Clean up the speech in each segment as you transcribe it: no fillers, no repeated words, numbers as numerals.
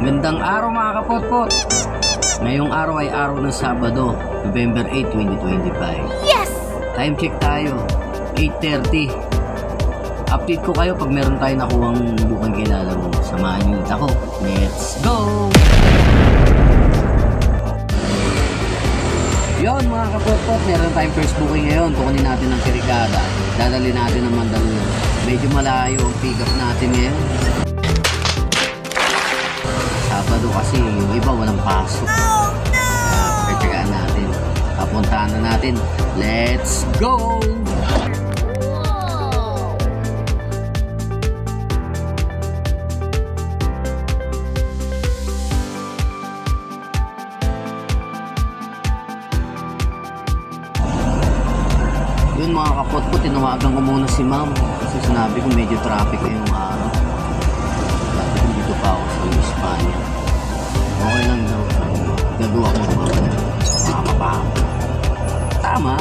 Magandang araw mga kapotpot. Ngayong araw ay araw ng Sabado, November 8, 2025. Yes! Time check tayo, 8:30. Update ko kayo pag meron tayo nakuhang bukang kilala mo. Samahan niyo ulit ako. Let's go! Yon mga kapotpot, meron tayong first booking ngayon. Kukunin natin ng Kirikada. Dadali natin ng Mandaluyong. Medyo malayo ang pick up natin ngayon. Sabado kasi yung iba walang pasok. Kaya pagkakaan natin. Papuntahan na natin. Let's go! Yun mga kapotpot, tinawagan ko muna si ma'am kasi sinabi ko medyo traffic ngayong araw. Dati kung dito pa ako sa Espanya. Okay lang daw. Gagawa ko mga mapahap. Tama.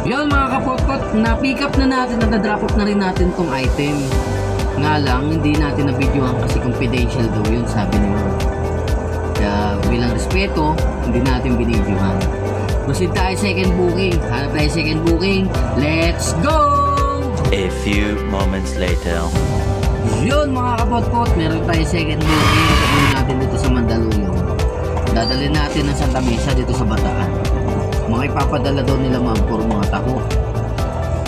Yun mga kapotpot, na-pick up na natin, na-drop off na rin natin tong item. Nga lang, hindi natin na-videohan kasi confidential daw yun, sabi ni Ma'am. Kaya bilang respeto, hindi natin binidyohan. Proceed tayo second booking. Hanap tayo second booking. Let's go! A few moments later. Yun mga kapotpot, meron tayo second booking. Kukunin natin dito sa Mandaluyong. Dadalhin natin ng Santa Mesa dito sa Bataan. Mga ipapadala daw nila ma'am puro mga taho.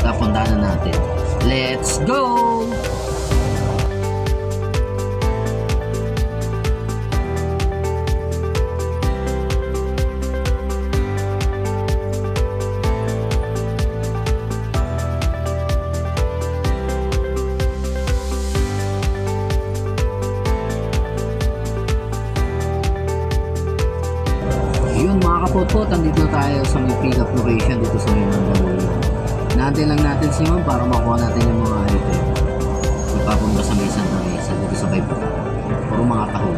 Tapuntahan na natin. Let's go! Yun mga kapotpot, andito na tayo sa may pick up location dito sa may Mandaluyong. Naantay lang natin si ma'am para makuha natin yung mga item. Ipapunta sa may Santa Mesa dito sa Baybatan. Puro mga taho.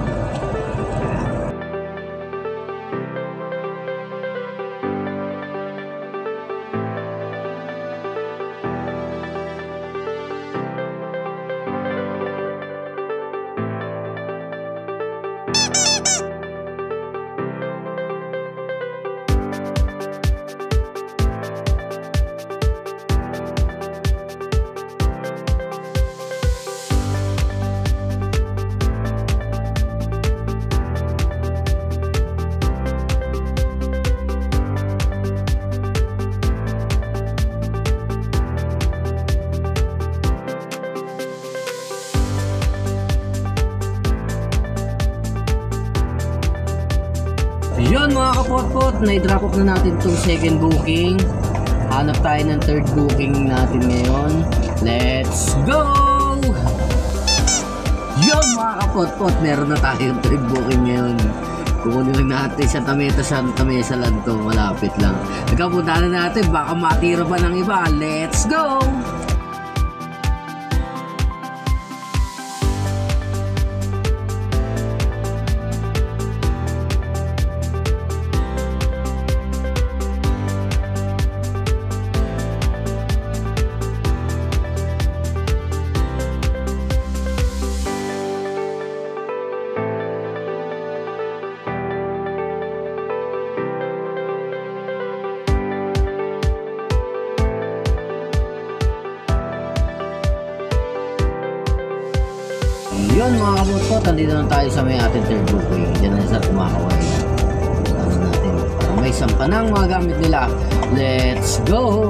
Yun mga kapotpot, na-drop off na natin itong second booking. Hanap tayo ng third booking natin ngayon. Let's go! Yun mga kapotpot, meron na tayong third booking ngayon. Kukunin lang natin Santa Mesa lang to, malapit lang. Nagkapunta na natin, baka matira pa ng iba. Let's go! Yun mga kapotpot, andito na tayo sa may ating third booking. Diyan na sa kumakaway na. Ano natin, para may sampanang mga gamit nila. Let's go!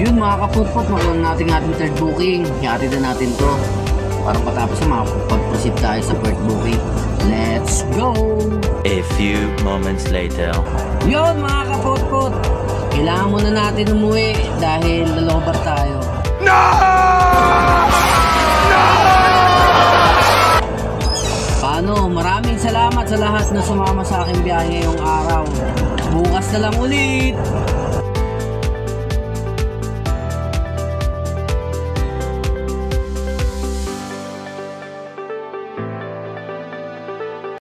Yun mga kapotpot, makuha natin ating third booking. Ihatid na natin to para matapos na makapag-proceed tayo sa fourth booking. Let's go! A few moments later. Yun mga kapotpot, Kailangan muna natin umuwi dahil lalobar tayo. Paano? Maraming salamat sa lahat na sumama sa aking biyahe ngayong araw. Bukas na lang ulit.